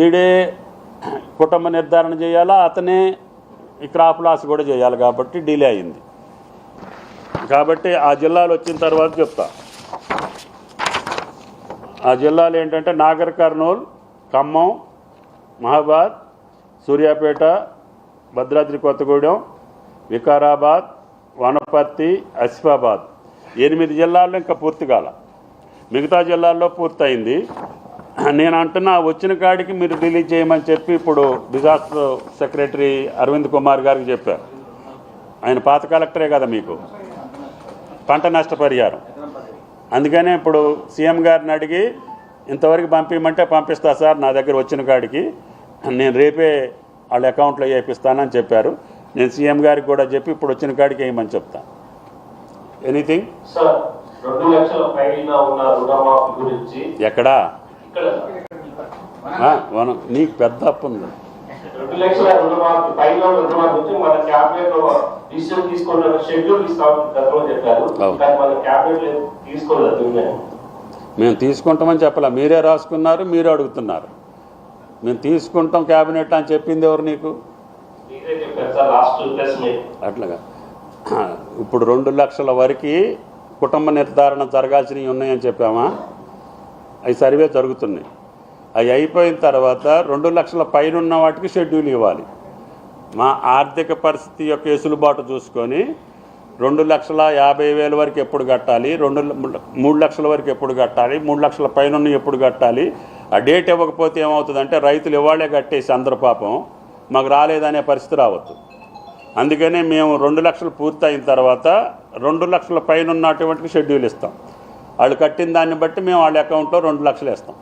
ఈడే కుటుంబ నిర్ధారణ చేయాలా, అతనే ఈ క్రాప్ లాస్ కూడా చేయాలి కాబట్టి డిలే అయింది. కాబట్టి ఆ జిల్లాలు వచ్చిన తర్వాత చెప్తా. ఆ జిల్లాలు ఏంటంటే నాగర్ కర్నూల్, ఖమ్మం, మహాబాద్, సూర్యాపేట, భద్రాద్రి కొత్తగూడెం, వికారాబాద్, వనపర్తి, ఆసిఫాబాద్ 8 జిల్లాల్లో ఇంకా పూర్తి కాల. మిగతా జిల్లాల్లో పూర్తయింది. నేను అంటున్నా వచ్చిన కాడికి మీరు రిలీజ్ చేయమని చెప్పి ఇప్పుడు డిజాస్టర్ సెక్రటరీ అరవింద్ కుమార్ గారికి చెప్పారు. ఆయన పాత కలెక్టరే కదా మీకు, పంట నష్టపరిహారం. అందుకనే ఇప్పుడు సీఎం గారిని అడిగి ఇంతవరకు పంపించమంటే పంపిస్తా సార్, నా దగ్గర వచ్చిన కాడికి నేను రేపే వాళ్ళ అకౌంట్లో వేపిస్తానని చెప్పారు. నేను సీఎం గారికి కూడా చెప్పి ఇప్పుడు వచ్చిన కాడికి వేయమని చెప్తాను. ఎనీథింగ్ ఎక్కడా నీకు పెద్ద అప్పు ఉంది. 2 లక్షల రుణమాఫీ పైన రుణమాఫీ నుంచి మన క్యాబినెట్ డిసిషన్ తీసుకున్న షెడ్యూల్ ఇస్తామని చెప్పారు. మన క్యాబినెట్ తీసుకోలేదు. మేము తీసుకుంటామని చెప్పాలా, మీరే రాసుకున్నారు, మీరే అడుగుతున్నారు. మేము తీసుకుంటాం క్యాబినెట్ అని చెప్పింది ఎవరు నీకు? అట్లాగా ఇప్పుడు 2 లక్షల వరకు కుటుంబ నిర్ధారణ జరగాల్సినవి ఉన్నాయని చెప్పామా? అవి సర్వే జరుగుతున్నాయి. అవి అయిపోయిన తర్వాత 2 లక్షల పైన ఉన్న వాటికి షెడ్యూల్ ఇవ్వాలి. మా ఆర్థిక పరిస్థితి యొక్క వెసులుబాటు చూసుకొని 2,50,000 వరకు ఎప్పుడు కట్టాలి, 3 లక్షల వరకు ఎప్పుడు కట్టాలి, 3 లక్షల పైన ఎప్పుడు కట్టాలి. ఆ డేట్ ఇవ్వకపోతే ఏమవుతుందంటే రైతులు ఇవాళే కట్టేసి అందరు పాపం మాకు రాలేదనే పరిస్థితి రావద్దు. అందుకనే మేము 2 లక్షలు పూర్తి అయిన తర్వాత 2 లక్షల పైన ఉన్నటువంటి షెడ్యూల్ ఇస్తాం. వాళ్ళు కట్టిన దాన్ని బట్టి మేము వాళ్ళ అకౌంట్లో 2 లక్షలు వేస్తాం.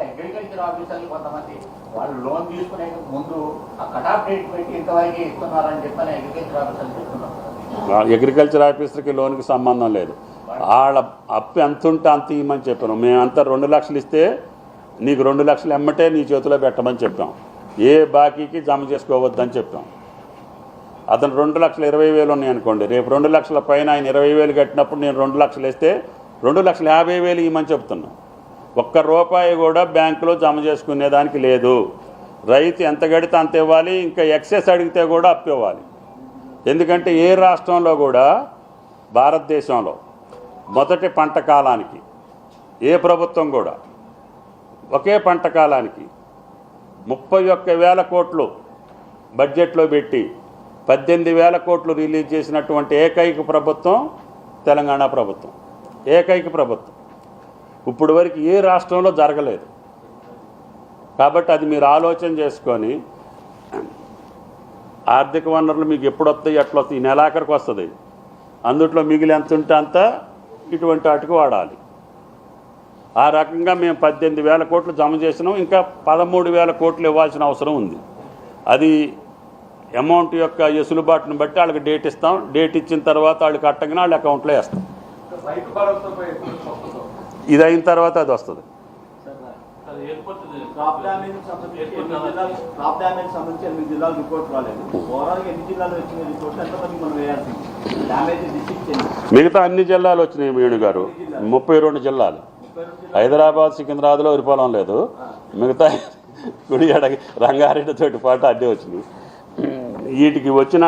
అగ్రికల్చర్ ఆఫీసర్లు కొంతమంది వాళ్ళు లోన్ తీసుకునే ముందు ఆ కట్ ఆఫ్ డేట్ పెట్టి ఇంతవరకు ఇస్తున్నారని చెప్పని అగ్రికల్చర్ ఆఫీసర్లు చెప్తున్నారు. అగ్రికల్చర్ ఆఫీసర్కి లోన్కి సంబంధం లేదు. వాళ్ళ అప్పు ఎంత ఉంటే అంత ఇవ్వమని చెప్పాను. మేమంతా 2 లక్షలు ఇస్తే నీకు 2 లక్షలు ఎమ్మటే నీ చేతిలో పెట్టమని చెప్పాం. ఏ బాకీకి జమ చేసుకోవద్దని చెప్పాం. అతను 2,20,000 ఉన్నాయనుకోండి, రేపు 2 లక్షల పైన ఆయన 20,000 కట్టినప్పుడు నేను 2 లక్షలు వేస్తే 2,50,000 ఇవ్వమని చెప్తున్నాను. ₹1 కూడా బ్యాంకులో జమ చేసుకునేదానికి లేదు. రైతు ఎంత కడితే అంత ఇవ్వాలి, ఇంకా ఎక్సెస్ అడిగితే కూడా అప్పు ఇవ్వాలి. ఎందుకంటే ఏ రాష్ట్రంలో కూడా భారతదేశంలో మొదటి పంట కాలానికి ఏ ప్రభుత్వం కూడా ఒకే పంట కాలానికి 31,000 కోట్లు బడ్జెట్లో పెట్టి 18,000 కోట్లు రిలీజ్ చేసినటువంటి ఏకైక ప్రభుత్వం తెలంగాణ ప్రభుత్వం. ఏకైక ప్రభుత్వం. ఇప్పుడు వరకు ఏ రాష్ట్రంలో జరగలేదు. కాబట్టి అది మీరు ఆలోచన చేసుకొని ఆర్థిక వనరులు మీకు ఎప్పుడు వస్తాయి, ఎట్లా వస్తాయి, ఈ నెలాఖరికి వస్తుంది. అందుట్లో మిగిలి ఎంత ఉంటే అంత ఇటువంటి వాటికి వాడాలి. ఆ రకంగా మేము 18,000 కోట్లు జమ చేసినాం. ఇంకా 13,000 కోట్లు ఇవ్వాల్సిన అవసరం ఉంది. అది అమౌంట్ యొక్క వెసులుబాటును బట్టి వాళ్ళకి డేట్ ఇస్తాం. డేట్ ఇచ్చిన తర్వాత వాళ్ళు కట్టగానే వాళ్ళ అకౌంట్లో వేస్తాం. ఇది అయిన తర్వాత అది వస్తుంది. మిగతా అన్ని జిల్లాలు వచ్చినాయి వేణు గారు, 32 జిల్లాలు. హైదరాబాద్, సికింద్రాబాద్లో వరి పొలం లేదు. మిగతా గుడియాడ రంగారెడ్డితోటి పాటు అడ్డే వచ్చినాయి. వీటికి వచ్చిన